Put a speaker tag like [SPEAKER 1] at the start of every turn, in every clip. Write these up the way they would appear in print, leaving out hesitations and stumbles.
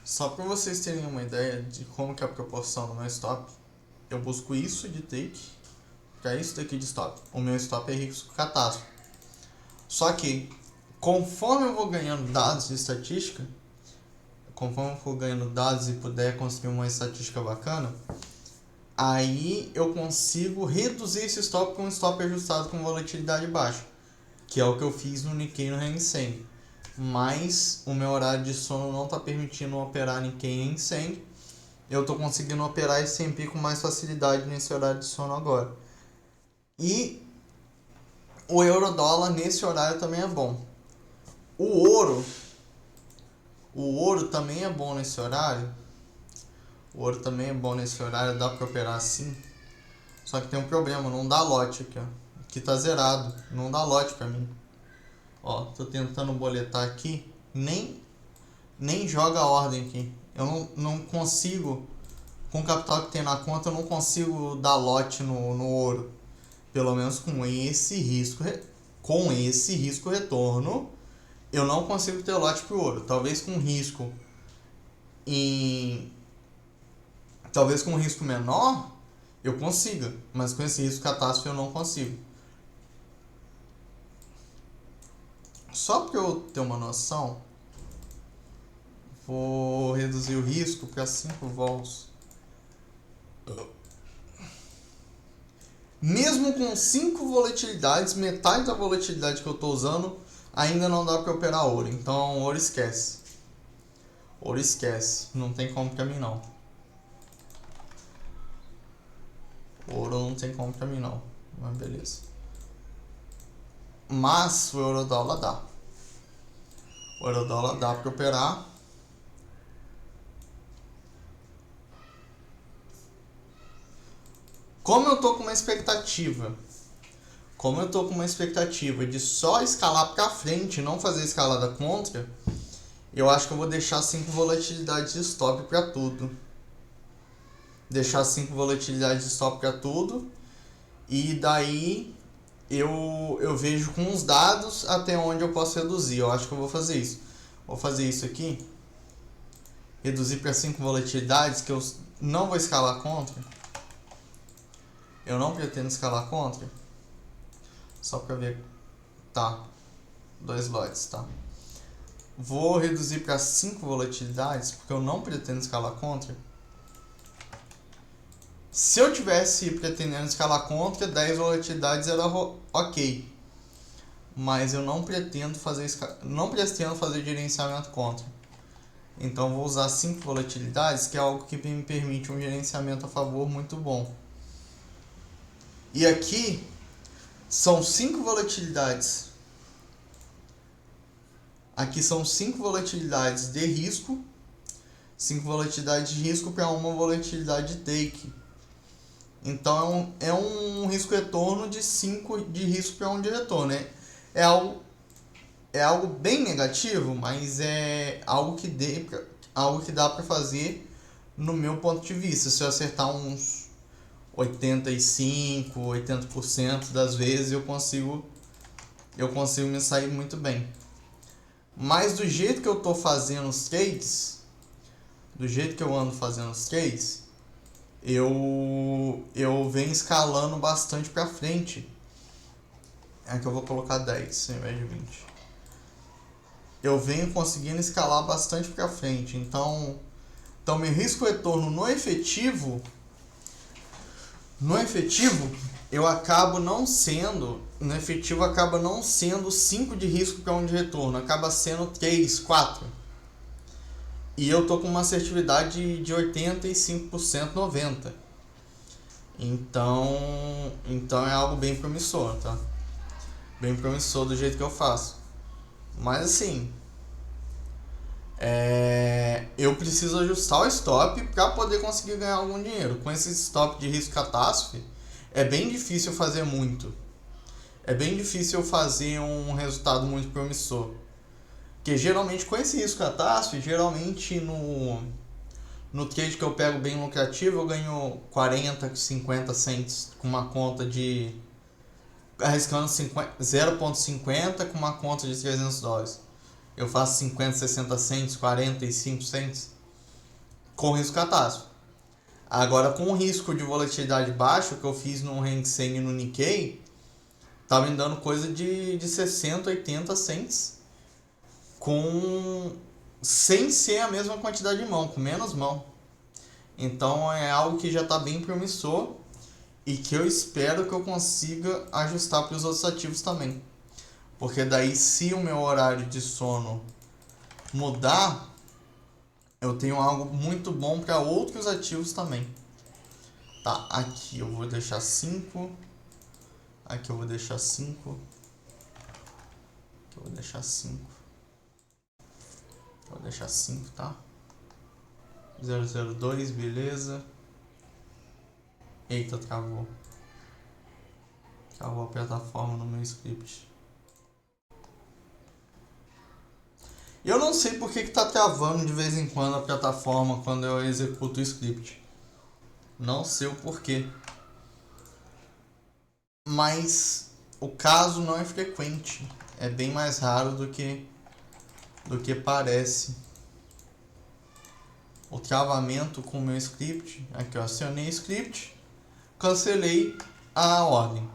[SPEAKER 1] Só para vocês terem uma ideia de como que é a proporção do meu stop, eu busco isso de take para isso daqui de stop. O meu stop é risco catástrofe. Só que, conforme eu vou ganhando dados de estatística, conforme eu for ganhando dados e puder construir uma estatística bacana, aí eu consigo reduzir esse stop com um stop ajustado com volatilidade baixa, que é o que eu fiz no Nikkei e no Hang Seng. Mas o meu horário de sono não está permitindo operar Nikkei em Seng. Eu estou conseguindo operar S&P com mais facilidade nesse horário de sono agora. E o euro-dólar nesse horário também é bom. O ouro também é bom nesse horário. O ouro também é bom nesse horário, dá para operar assim. Só que tem um problema, não dá lote aqui, ó. Aqui tá zerado, não dá lote para mim. Ó, tô tentando boletar aqui, nem joga a ordem aqui. Eu não consigo, com o capital que tem na conta, eu não consigo dar lote no ouro. Pelo menos com esse risco retorno, eu não consigo ter lote pro ouro. Talvez com risco menor eu consiga, mas com esse risco catástrofe eu não consigo. Só para eu ter uma noção, vou reduzir o risco para 5 vols. Mesmo com 5 volatilidades, metade da volatilidade que eu estou usando, ainda não dá para operar ouro. Então, ouro esquece. Ouro esquece. Não tem como para mim não. Ouro não tem como para mim não. Mas beleza. Mas o euro-dólar dá. O euro-dólar dá para operar. Como eu tô com uma expectativa de só escalar para frente e não fazer escalada contra, eu acho que eu vou deixar 5 volatilidades de stop para tudo. Deixar 5 volatilidades de stop para tudo. E daí eu vejo com os dados até onde eu posso reduzir. Eu acho que eu vou fazer isso. Vou fazer isso aqui. Reduzir para 5 volatilidades que eu não vou escalar contra. Eu não pretendo escalar contra. Só para ver. Tá. 2 lotes, tá. Vou reduzir para 5 volatilidades porque eu não pretendo escalar contra. Se eu tivesse pretendendo escalar contra, 10 volatilidades era ok. Mas eu não pretendo fazer gerenciamento contra. Então vou usar 5 volatilidades, que é algo que me permite um gerenciamento a favor muito bom. E aqui são 5 volatilidades. Aqui são 5 volatilidades de risco. 5 volatilidades de risco para uma volatilidade de take. Então é um risco retorno de 5 de risco para 1 de retorno. É algo bem negativo, mas é algo que dá para fazer no meu ponto de vista. Se eu acertar uns 85, 80% das vezes eu consigo me sair muito bem. Mas do jeito que eu tô fazendo os trades, do jeito que eu ando fazendo os trades, eu venho escalando bastante para frente. Aqui eu vou colocar 10 ao invés de 20. Eu venho conseguindo escalar bastante para frente. Então meu risco retorno no efetivo eu acaba não sendo 5 de risco para 1 de retorno, acaba sendo 3, 4. E eu tô com uma assertividade de 85%, 90%. Então é algo bem promissor, tá? Bem promissor do jeito que eu faço. Mas assim, eu preciso ajustar o stop para poder conseguir ganhar algum dinheiro. Com esse stop de risco catástrofe, é bem difícil fazer muito. É bem difícil fazer um resultado muito promissor. Porque geralmente com esse risco catástrofe, geralmente no trade que eu pego bem lucrativo, eu ganho 40, 50 cents com uma conta de... arriscando 0,50 com uma conta de $300. Eu faço 50, 60 cents, 45 cents. com risco catástrofe. Agora, com o risco de volatilidade baixo que eu fiz no Hang Seng e no Nikkei, tava me dando coisa de 60, 80 cents sem ser a mesma quantidade de mão, com menos mão. Então é algo que já está bem promissor e que eu espero que eu consiga ajustar para os outros ativos também. Porque daí, se o meu horário de sono mudar, eu tenho algo muito bom para outros ativos também. Tá, aqui eu vou deixar 5. Aqui eu vou deixar 5. Aqui eu vou deixar 5. Vou deixar 5, tá? 002, beleza. Eita, travou. Travou a plataforma no meu script. Eu não sei porque que tá travando de vez em quando a plataforma quando eu executo o script. Não sei o porquê. Mas o caso não é frequente. É bem mais raro do que parece. O travamento com o meu script. Aqui eu acionei o script. Cancelei a ordem.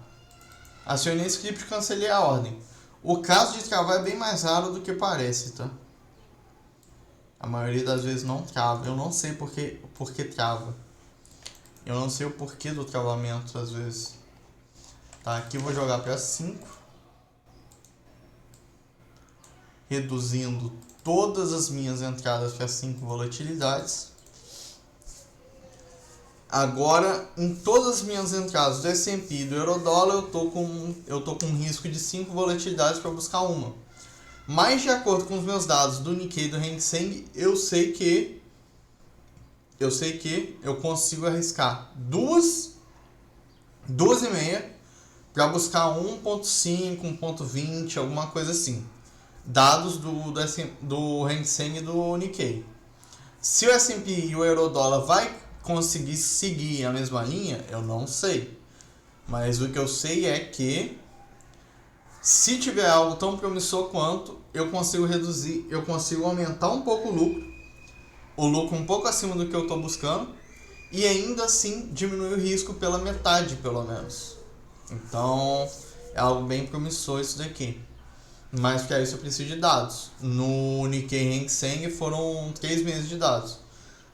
[SPEAKER 1] Acionei o script e cancelei a ordem. O caso de travar é bem mais raro do que parece, tá? A maioria das vezes não trava. Eu não sei por que trava. Eu não sei o porquê do travamento às vezes. Tá, aqui eu vou jogar para 5. Reduzindo todas as minhas entradas para 5 volatilidades. Agora, em todas as minhas entradas do S&P e do Eurodólar, eu tô com um risco de 5 volatilidades para buscar uma. Mas de acordo com os meus dados do Nikkei e do Hang Seng, eu sei que eu consigo arriscar 2,5 para buscar 1,5, 1,20, alguma coisa assim. Dados do Hang Seng e do Nikkei. Se o S&P e o Eurodólar vai conseguir seguir a mesma linha, eu não sei. Mas o que eu sei é que se tiver algo tão promissor quanto, eu consigo aumentar um pouco o lucro um pouco acima do que eu estou buscando, e ainda assim diminuir o risco pela metade, pelo menos. Então, é algo bem promissor isso daqui. Mas para isso eu preciso de dados. No Nikkei Hang Seng foram 3 meses de dados.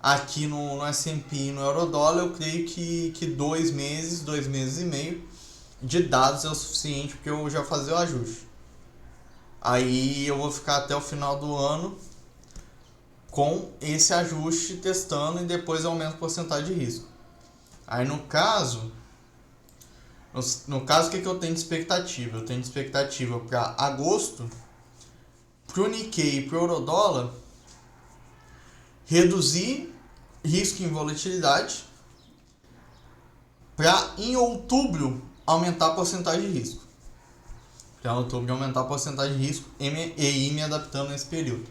[SPEAKER 1] Aqui no S&P e no Eurodólar eu creio que 2 meses, 2 meses e meio de dados é o suficiente porque eu já fazer o ajuste. Aí eu vou ficar até o final do ano com esse ajuste testando e depois eu aumento a porcentagem de risco. Aí no caso, o que eu tenho de expectativa? Eu tenho de expectativa para agosto, para o Nikkei e para o Eurodólar, reduzir risco em volatilidade, para em outubro aumentar a porcentagem de risco. Para em outubro aumentar a porcentagem de risco e ir me adaptando nesse período.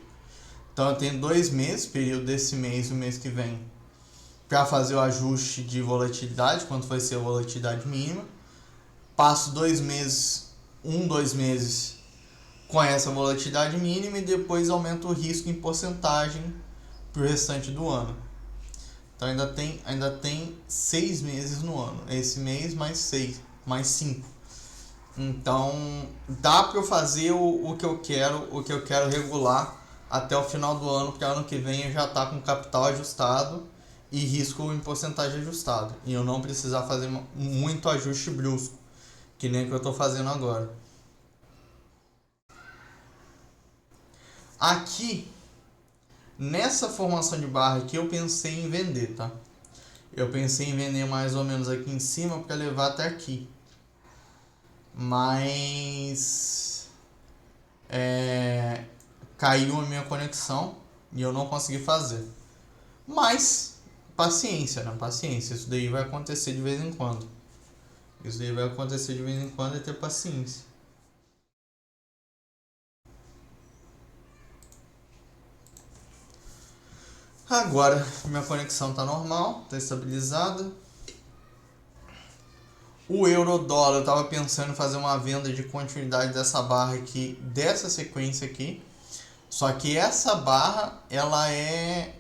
[SPEAKER 1] Então eu tenho 2 meses, período desse mês e o mês que vem, para fazer o ajuste de volatilidade, quanto vai ser a volatilidade mínima. Passo 2 meses, 2 meses com essa volatilidade mínima e depois aumento o risco em porcentagem para o restante do ano. Então ainda tem 6 meses no ano. Esse mês mais 6, mais 5. Então dá para eu fazer o que eu quero regular até o final do ano, porque ano que vem eu já tá com capital ajustado e risco em porcentagem ajustado. E eu não precisar fazer muito ajuste brusco, que nem o que eu estou fazendo agora. Aqui, nessa formação de barra aqui, eu pensei em vender, tá? Eu pensei em vender mais ou menos aqui em cima para levar até aqui. Mas caiu a minha conexão e eu não consegui fazer. Mas paciência, né? Paciência. Isso daí vai acontecer de vez em quando. E ter paciência. Agora minha conexão tá normal, tá estabilizada. O Eurodólar, eu tava pensando em fazer uma venda de continuidade dessa barra aqui, dessa sequência aqui. Só que essa barra, ela é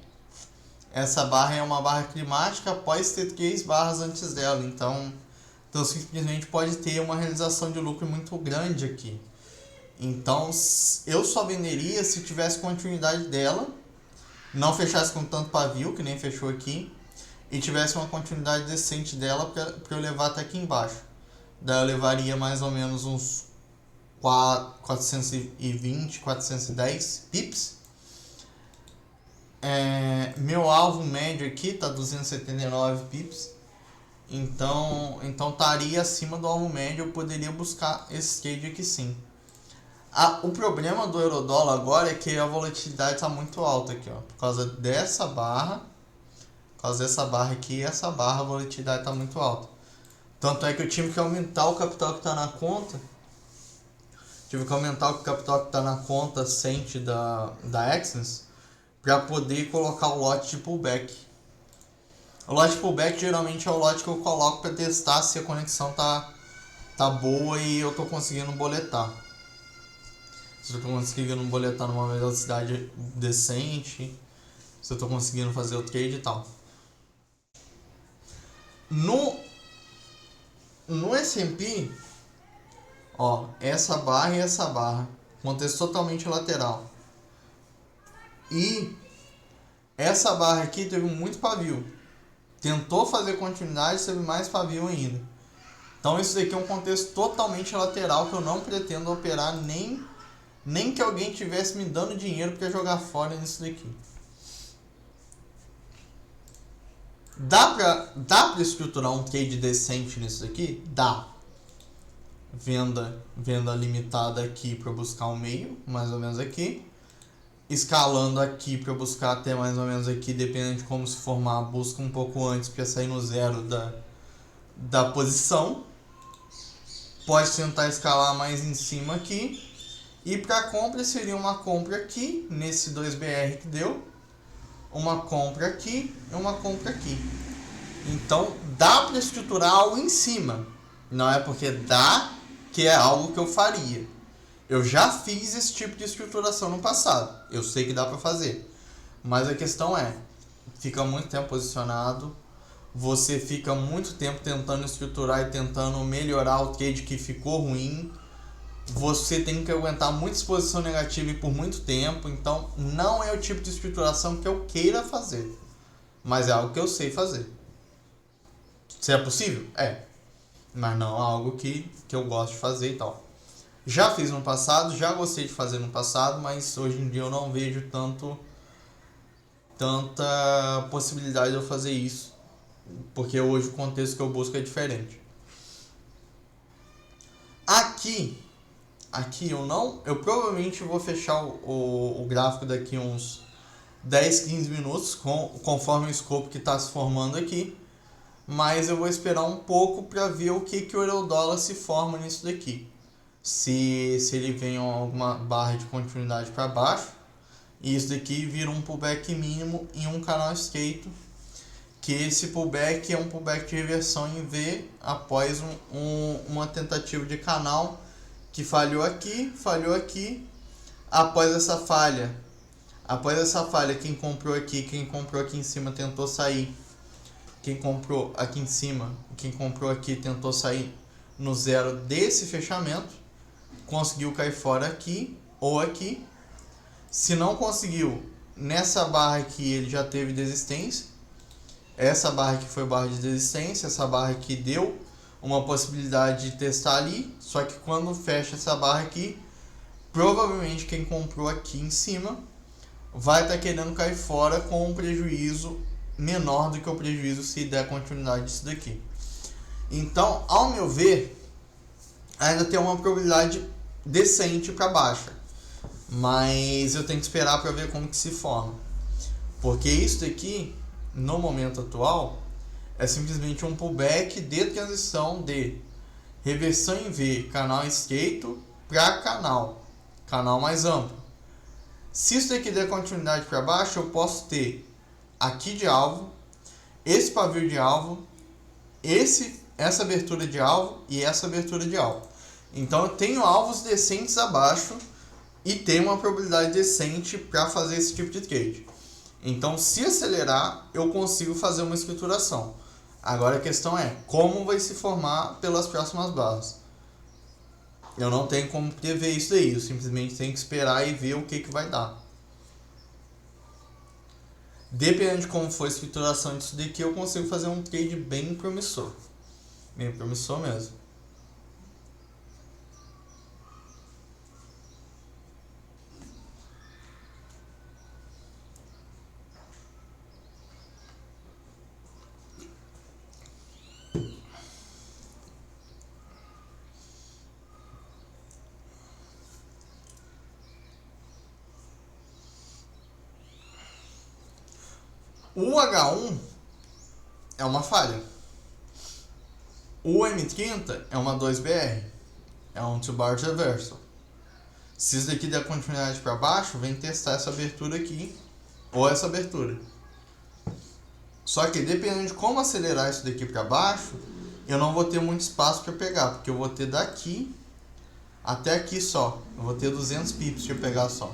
[SPEAKER 1] essa barra é uma barra climática após ter 3 barras antes dela, então simplesmente pode ter uma realização de lucro muito grande aqui. Então eu só venderia se tivesse continuidade dela, não fechasse com tanto pavio, que nem fechou aqui, e tivesse uma continuidade decente dela para eu levar até aqui embaixo. Daí eu levaria mais ou menos uns 420, 410 pips. Meu alvo médio aqui tá 279 pips. Então estaria acima do alvo médio, eu poderia buscar esse trade aqui sim. O problema do Eurodólar agora é que a volatilidade está muito alta aqui, ó, por causa dessa barra. Por causa dessa barra aqui, essa barra, a volatilidade está muito alta. Tanto é que eu tive que aumentar o capital que está na conta. Tive que aumentar o capital que está na conta Cent da Exynos para poder colocar o lote de pullback. O lote de pullback geralmente é o lote que eu coloco para testar se a conexão tá boa e eu estou conseguindo boletar. Se eu estou conseguindo boletar numa velocidade decente, se eu estou conseguindo fazer o trade e tal. No S&P, ó, essa barra e essa barra, contexto totalmente lateral. E essa barra aqui teve muito pavio. Tentou fazer continuidade, teve mais pavio ainda. Então isso daqui é um contexto totalmente lateral que eu não pretendo operar nem que alguém tivesse me dando dinheiro para jogar fora nisso daqui. Dá pra estruturar um trade decente nisso daqui? Dá. Venda limitada aqui para buscar um meio, mais ou menos aqui. Escalando aqui para buscar até mais ou menos aqui, dependendo de como se formar, busca um pouco antes para sair no zero da posição. Pode tentar escalar mais em cima aqui. E para compra seria uma compra aqui, nesse 2BR que deu. Uma compra aqui e uma compra aqui. Então dá para estruturar algo em cima. Não é porque dá que é algo que eu faria. Eu já fiz esse tipo de estruturação no passado. Eu sei que dá para fazer. Mas a questão é, fica muito tempo posicionado. Você fica muito tempo tentando estruturar e tentando melhorar o trade que ficou ruim. Você tem que aguentar muita exposição negativa e por muito tempo. Então não é o tipo de estruturação que eu queira fazer. Mas é algo que eu sei fazer. Se é possível? É. Mas não é algo que eu gosto de fazer e tal. Já fiz no passado, já gostei de fazer no passado, mas hoje em dia eu não vejo tanta possibilidade de eu fazer isso. Porque hoje o contexto que eu busco é diferente. Aqui eu provavelmente vou fechar o gráfico daqui uns 10, 15 minutos, conforme o escopo que está se formando aqui. Mas eu vou esperar um pouco para ver o que o Eurodólar se forma nisso daqui. Se ele vem alguma barra de continuidade para baixo, e isso daqui vira um pullback mínimo em um canal estreito, que esse pullback é um pullback de reversão em V após uma tentativa de canal que falhou aqui. Após essa falha, quem comprou aqui em cima tentou sair. Quem comprou aqui em cima, quem comprou aqui tentou sair no zero desse fechamento, conseguiu cair fora aqui ou aqui. Se não conseguiu, nessa barra aqui ele já teve desistência. Essa barra aqui foi barra de desistência, essa barra aqui deu uma possibilidade de testar ali, só que quando fecha essa barra aqui, provavelmente quem comprou aqui em cima vai estar querendo cair fora com um prejuízo menor do que o prejuízo se der continuidade disso daqui. Então, ao meu ver, ainda tem uma probabilidade decente para baixa, mas eu tenho que esperar para ver como que se forma, porque isso daqui, no momento atual, é simplesmente um pullback de transição de reversão em V, canal estreito, para canal mais amplo. Se isso daqui der continuidade para baixo, eu posso ter aqui de alvo, esse pavio de alvo, essa abertura de alvo e essa abertura de alvo. Então eu tenho alvos decentes abaixo e tenho uma probabilidade decente para fazer esse tipo de trade. Então, se acelerar, eu consigo fazer uma escrituração. Agora a questão é, como vai se formar pelas próximas barras? Eu não tenho como prever isso daí, eu simplesmente tenho que esperar e ver o que vai dar. Dependendo de como for a escrituração disso daqui, eu consigo fazer um trade bem promissor. Bem promissor mesmo. O H1 é uma falha. O M30 é uma 2BR. É um two-bar reversal. Se isso daqui der continuidade para baixo, vem testar essa abertura aqui ou essa abertura. Só que dependendo de como acelerar isso daqui para baixo, eu não vou ter muito espaço para pegar, porque eu vou ter daqui até aqui só. Eu vou ter 200 pips para pegar só.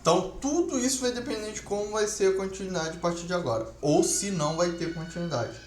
[SPEAKER 1] Então tudo isso vai depender de como vai ser a continuidade a partir de agora, ou se não vai ter continuidade.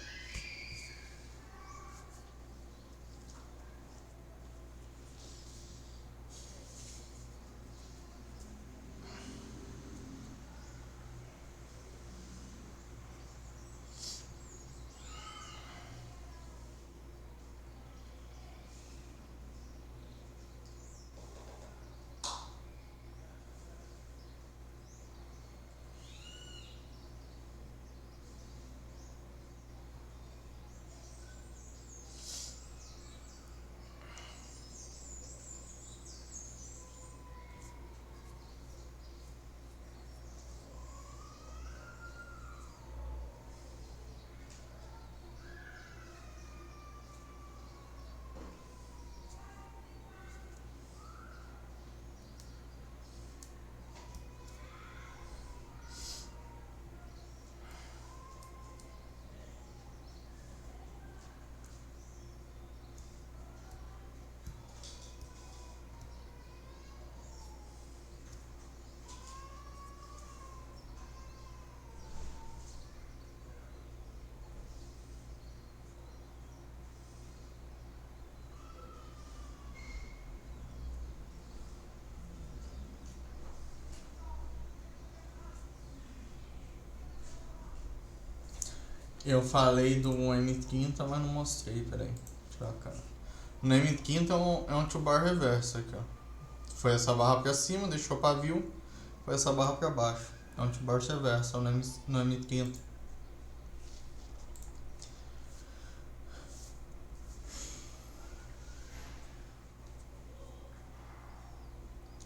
[SPEAKER 1] Eu falei do M30, mas não mostrei, peraí. Deixa eu cá. No M30 é um two-bar reverso aqui, ó. Foi essa barra pra cima, deixou pavio, foi essa barra pra baixo. É um two-bar reverso no M30.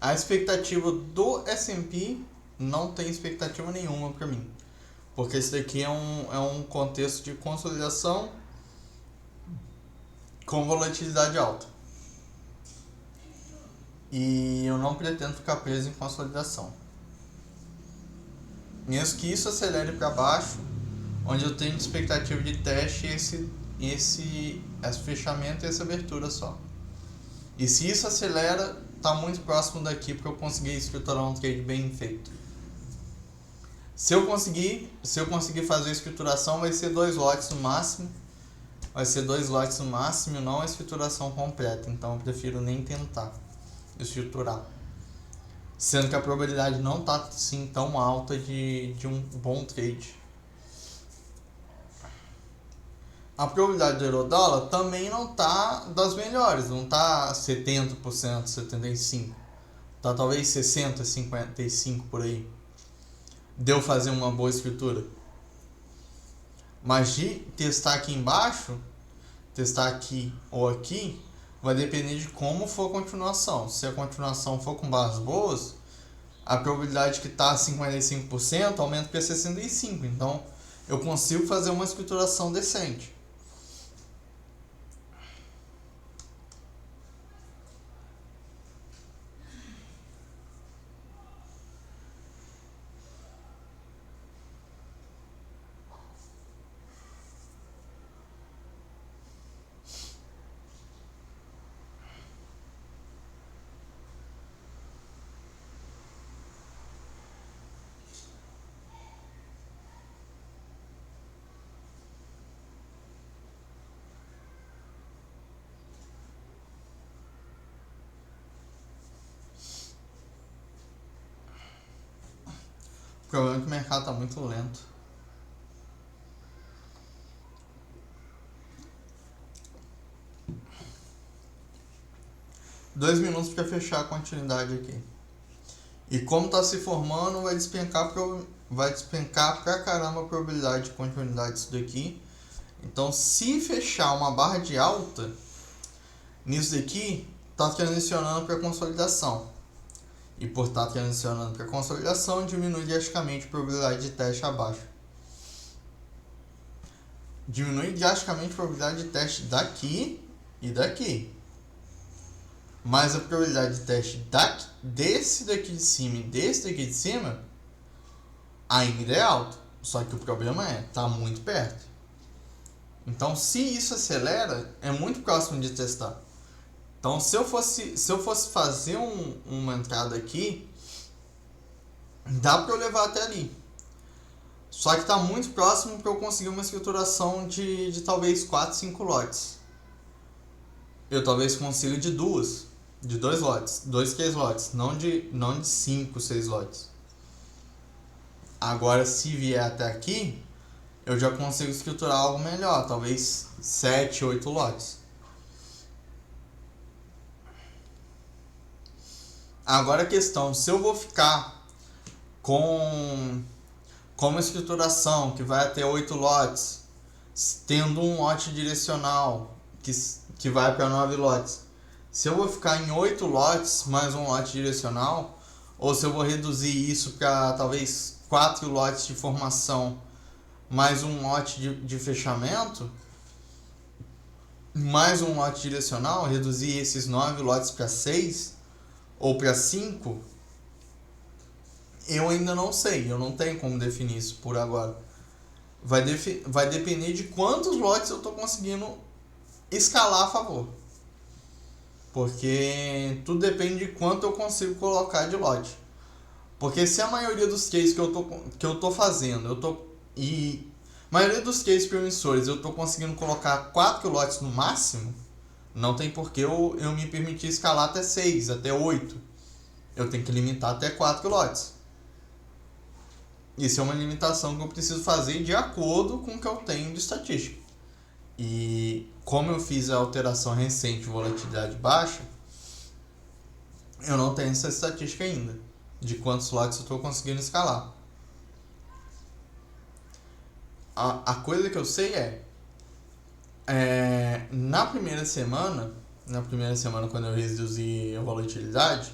[SPEAKER 1] A expectativa do S&P não tem expectativa nenhuma pra mim. Porque esse daqui é um contexto de consolidação com volatilidade alta. E eu não pretendo ficar preso em consolidação. Mesmo que isso acelere para baixo, onde eu tenho expectativa de teste esse fechamento e essa abertura só. E se isso acelera, tá muito próximo daqui para eu conseguir estruturar um trade bem feito. Se eu conseguir fazer a escrituração, vai ser 2 lotes no máximo. Vai ser 2 lotes no máximo, não a escrituração completa. Então eu prefiro nem tentar estruturar. Sendo que a probabilidade não está assim tão alta de um bom trade. A probabilidade do euro-dólar também não está das melhores, não está 70%, 75%. Está talvez 60%, 55% por aí. Deu fazer uma boa escritura. Mas de testar aqui embaixo, testar aqui ou aqui, vai depender de como for a continuação. Se a continuação for com barras boas, a probabilidade que está 55% aumenta para 65%. Então, eu consigo fazer uma escrituração decente. problema é que o mercado tá muito lento. Dois minutos para fechar a continuidade aqui. E como tá se formando, vai despencar pra caramba a probabilidade de continuidade disso daqui. Então, se fechar uma barra de alta nisso daqui, tá transicionando para consolidação. E por estar transicionando para consolidação, diminui drasticamente a probabilidade de teste abaixo. Diminui drasticamente a probabilidade de teste daqui e daqui. Mas a probabilidade de teste desse daqui de cima e desse daqui de cima ainda é alta. Só que o problema tá muito perto. Então, se isso acelera, é muito próximo de testar. Então, se eu fosse fazer uma entrada aqui, dá para eu levar até ali. Só que está muito próximo para eu conseguir uma escrituração de talvez 4, 5 lotes. Eu talvez consiga de 2 lotes, 2, 3 lotes, não de 5, 6 lotes. Agora, se vier até aqui, eu já consigo escriturar algo melhor, talvez 7, 8 lotes. Agora a questão, se eu vou ficar com uma escrituração que vai até 8 lotes, tendo um lote direcional que vai para 9 lotes, se eu vou ficar em 8 lotes mais um lote direcional, ou se eu vou reduzir isso para talvez 4 lotes de formação mais um lote de fechamento, mais um lote direcional, reduzir esses 9 lotes para 6 ou para 5, eu ainda não sei, eu não tenho como definir isso por agora. Vai depender de quantos lotes eu estou conseguindo escalar a favor. Porque tudo depende de quanto eu consigo colocar de lote. Porque se a maioria dos cases que eu tô fazendo, a maioria dos cases promissores eu tô conseguindo colocar 4 lotes no máximo, não tem por que eu me permitir escalar até 6, até 8. Eu tenho que limitar até 4 lotes. Isso é uma limitação que eu preciso fazer de acordo com o que eu tenho de estatística. E como eu fiz a alteração recente de volatilidade baixa, eu não tenho essa estatística ainda, de quantos lotes eu estou conseguindo escalar. A coisa que eu sei na primeira semana quando eu reduzi a volatilidade,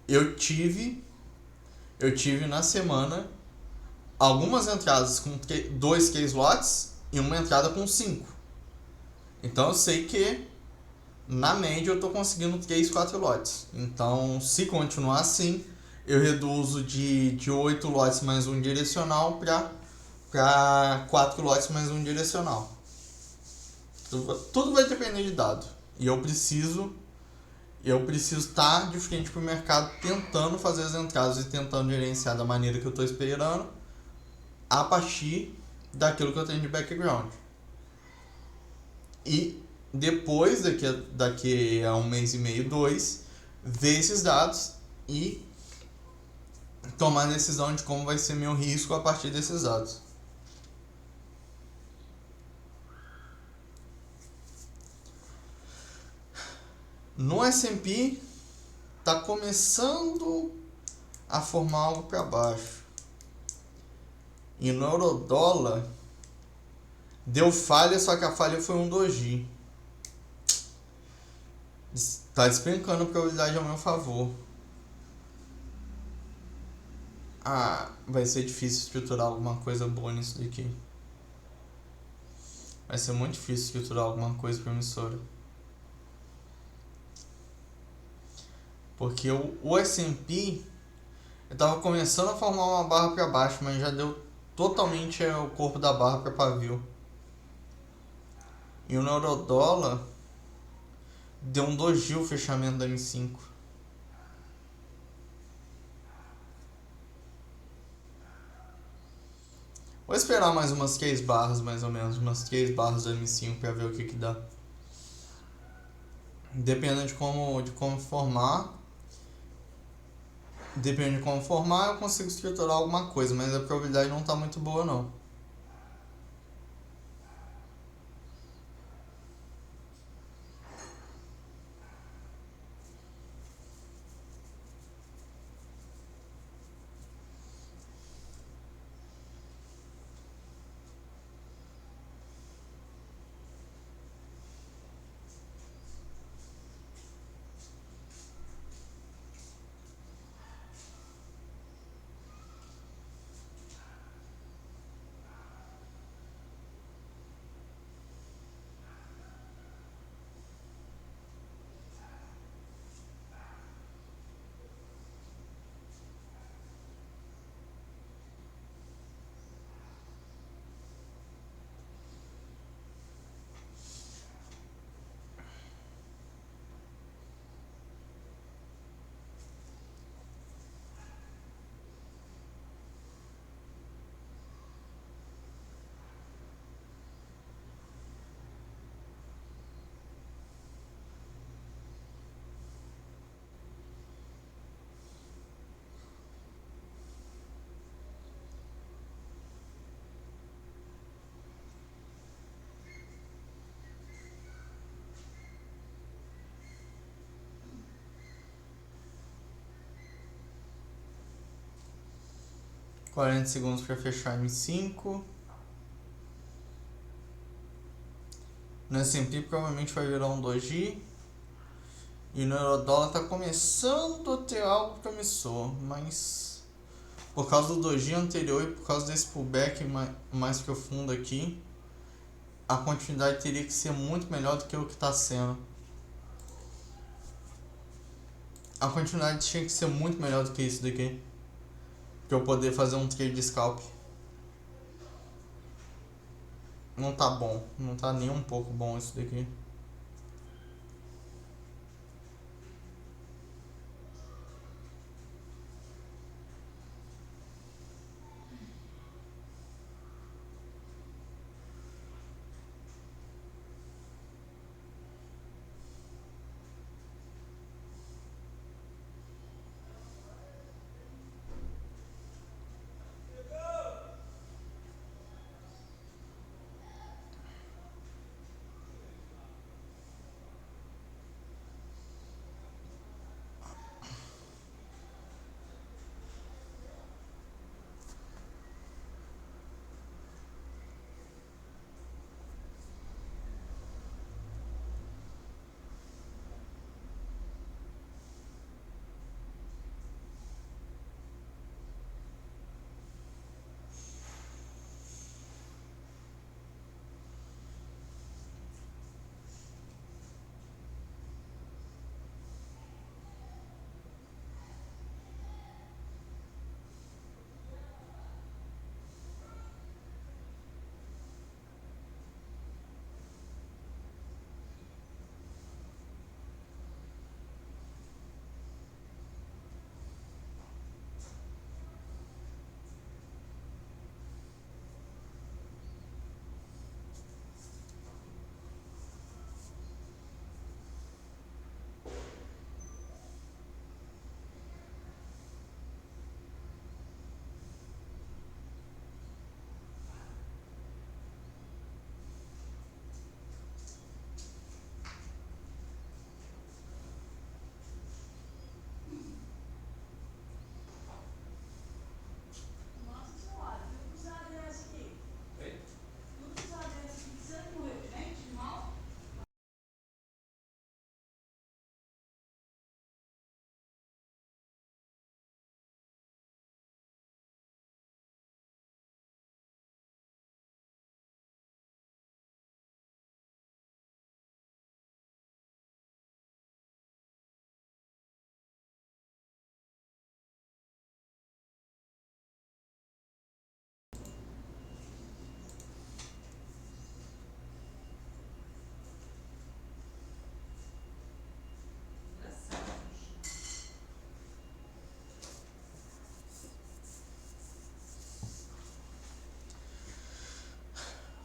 [SPEAKER 1] eu tive na semana algumas entradas com 2 case lots e uma entrada com 5. Então eu sei que na média eu estou conseguindo 3, 4 lotes. Então, se continuar assim, eu reduzo de 8 lotes mais um direcional para 4 lotes mais um direcional. Tudo vai depender de dado. E eu preciso estar de frente para o mercado tentando fazer as entradas e tentando gerenciar da maneira que eu estou esperando a partir daquilo que eu tenho de background. E depois, daqui a 1 mês e meio, 2, ver esses dados e tomar a decisão de como vai ser meu risco a partir desses dados. No S&P está começando a formar algo para baixo. E no Eurodólar deu falha, só que a falha foi um doji. Está despencando a probabilidade ao meu favor. Vai ser difícil estruturar alguma coisa boa nisso daqui. Vai ser muito difícil estruturar alguma coisa promissora. Porque o S&P estava começando a formar uma barra para baixo, mas já deu totalmente o corpo da barra para pavio. E o Eurodólar deu um doji o fechamento da M5. Vou esperar mais umas 3 barras, mais ou menos, umas 3 barras da M5 para ver o que dá. Dependendo de como formar, Depende de como formar, eu consigo estruturar alguma coisa, mas a probabilidade não tá muito boa não. $40 para fechar em 5. No S&P provavelmente vai virar um doji. E no Eurodólar tá começando a ter algo promissor, mas por causa do doji anterior e por causa desse pullback mais profundo aqui, a continuidade teria que ser muito melhor do que o que está sendo. A continuidade tinha que ser muito melhor do que isso daqui, para eu poder fazer um trade de scalp. Não tá bom, não tá nem um pouco bom isso daqui.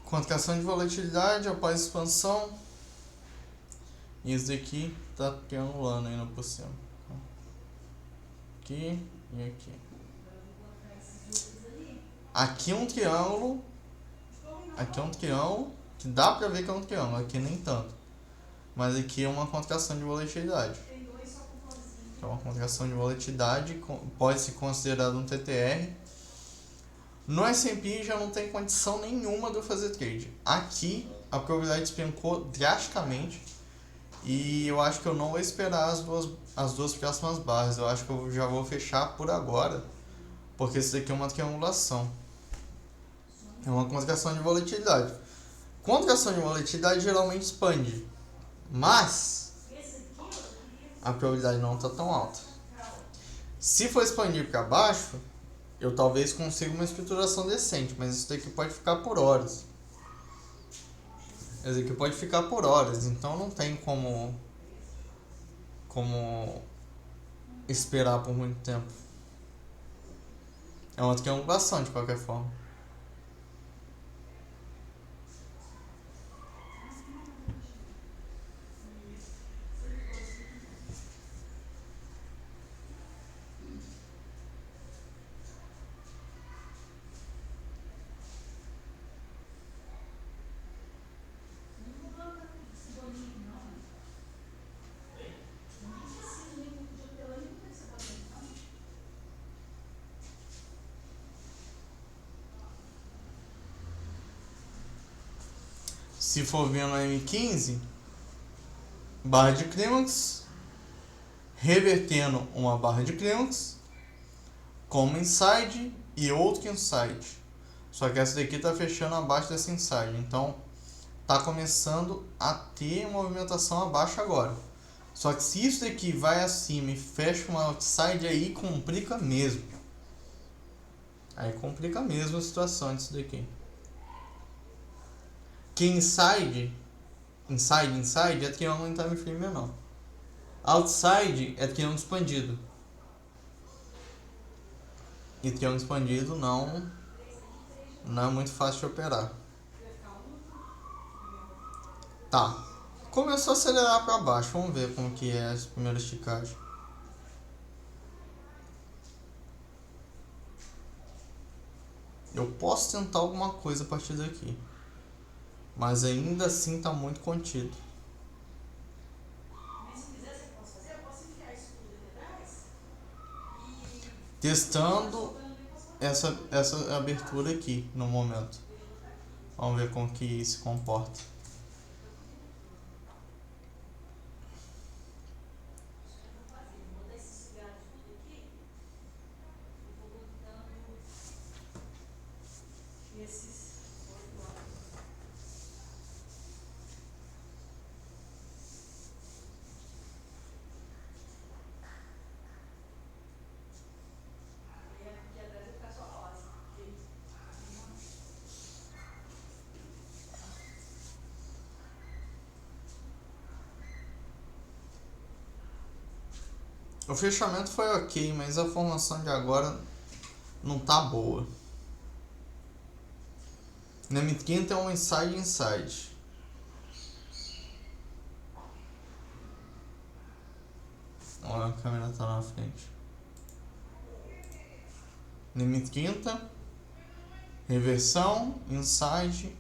[SPEAKER 1] Contração de volatilidade após expansão. E isso daqui tá triangulando ainda por cima. Aqui. e aqui. Aqui é um triângulo. Aqui é um triângulo, que dá pra ver que é um triângulo, aqui nem tanto. Mas aqui é uma contração de volatilidade. Então, uma contração de volatilidade pode ser considerado um TTR. No S&P já não tem condição nenhuma de eu fazer trade. Aqui a probabilidade despencou drasticamente e eu acho que eu não vou esperar as duas próximas barras. Eu acho que eu já vou fechar por agora, porque isso daqui é uma triangulação. É uma contração de volatilidade. Contração de volatilidade geralmente expande, mas a probabilidade não está tão alta. Se for expandir para baixo, eu talvez consiga uma estruturação decente, mas isso daqui pode ficar por horas. Isso daqui pode ficar por horas, então não tem como esperar por muito tempo. É uma triangulação de qualquer forma. Se for ver no M15, barra de clímax, revertendo uma barra de clímax, como inside e outro inside. Só que essa daqui está fechando abaixo dessa inside, então está começando a ter movimentação abaixo agora. Só que se isso daqui vai acima e fecha uma outside, aí complica mesmo. Aí complica mesmo a situação disso daqui. Que inside é triângulo em time frame menor. Outside é triângulo expandido. E triângulo expandido não é muito fácil de operar. Tá. Começou a acelerar para baixo. Vamos ver como que é essa primeira esticagem. Eu posso tentar alguma coisa a partir daqui. Mas ainda assim está muito contido. Testando essa abertura aqui no momento. Vamos ver como que se comporta. O fechamento foi ok, mas a formação de agora não tá boa. Na M30 é um inside. Olha, a câmera tá na frente. Na M30, reversão, inside.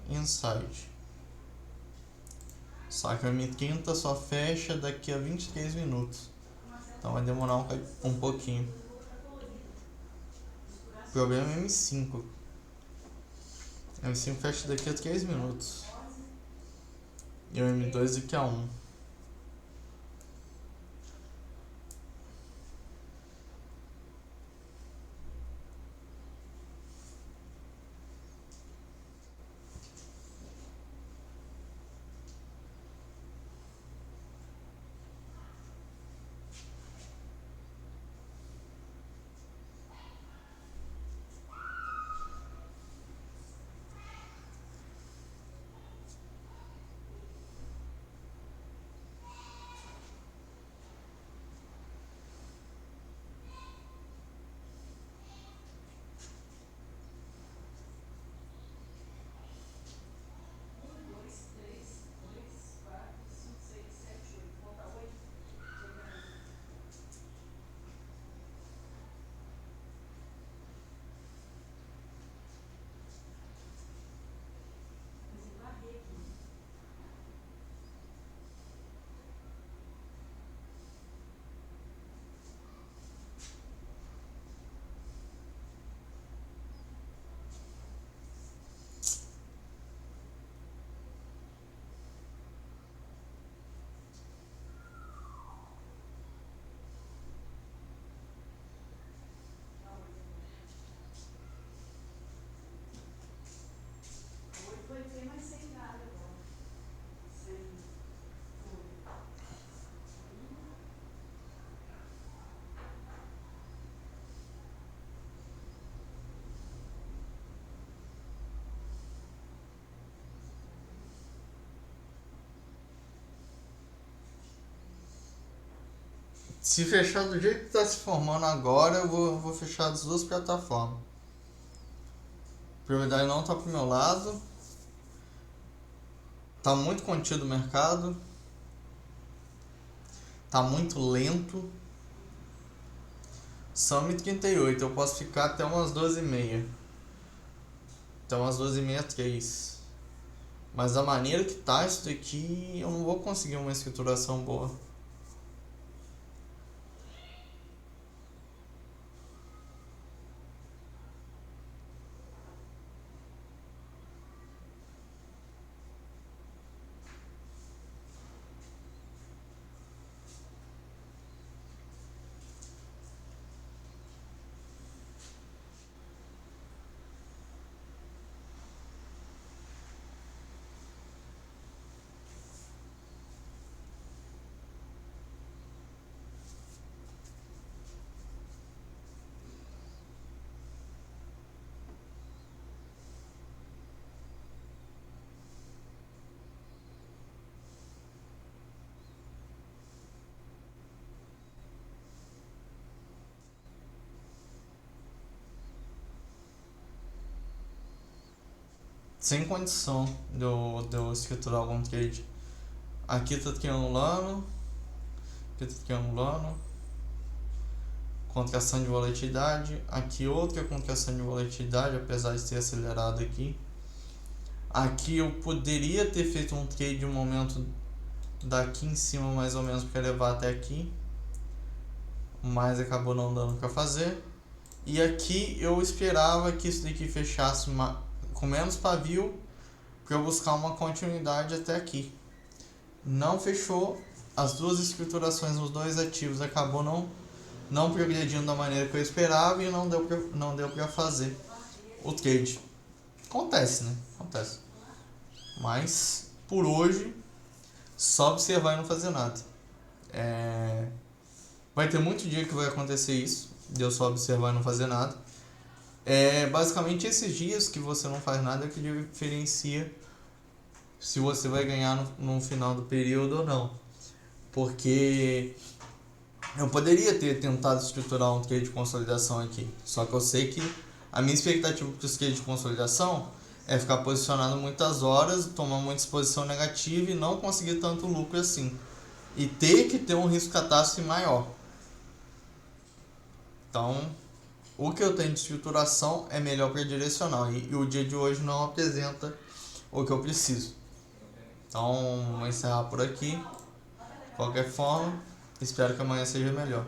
[SPEAKER 1] Só que a M30 só fecha daqui a 23 minutos. Então vai demorar um pouquinho. O problema é M5. M5 fecha daqui a 3 minutos. E o M2 daqui a 1. Se fechar do jeito que está se formando agora, eu vou fechar as duas plataformas. A prioridade não está pro meu lado. Tá muito contido o mercado. Tá muito lento. São 1h38, eu posso ficar até umas 12h30. Até umas 12h30, 3. Mas da maneira que tá isso daqui, eu não vou conseguir uma escrituração boa. Sem condição de eu escriturar algum trade. Aqui tá triangulando. Aqui tá triangulando. Contração de volatilidade. Aqui outra contração de volatilidade, apesar de ter acelerado aqui. Aqui eu poderia ter feito um trade um momento daqui em cima mais ou menos para levar até aqui, mas acabou não dando para fazer. E aqui eu esperava que isso daqui fechasse com menos pavio para eu buscar uma continuidade até aqui. Não fechou. As duas escriturações nos dois ativos acabou não progredindo da maneira que eu esperava e não deu para fazer o trade. Acontece, né? Acontece. Mas por hoje só observar e não fazer nada. Vai ter muito dia que vai acontecer isso, de eu só observar e não fazer nada. Basicamente esses dias que você não faz nada é que diferencia se você vai ganhar no final do período ou não. Porque eu poderia ter tentado estruturar um trade de consolidação aqui, só que eu sei que a minha expectativa para os trades de consolidação é ficar posicionado muitas horas, tomar muita exposição negativa e não conseguir tanto lucro assim. E ter que ter um risco catástrofe maior. Então, o que eu tenho de estruturação é melhor para direcional. E o dia de hoje não apresenta o que eu preciso. Então, vou encerrar por aqui. De qualquer forma, espero que amanhã seja melhor.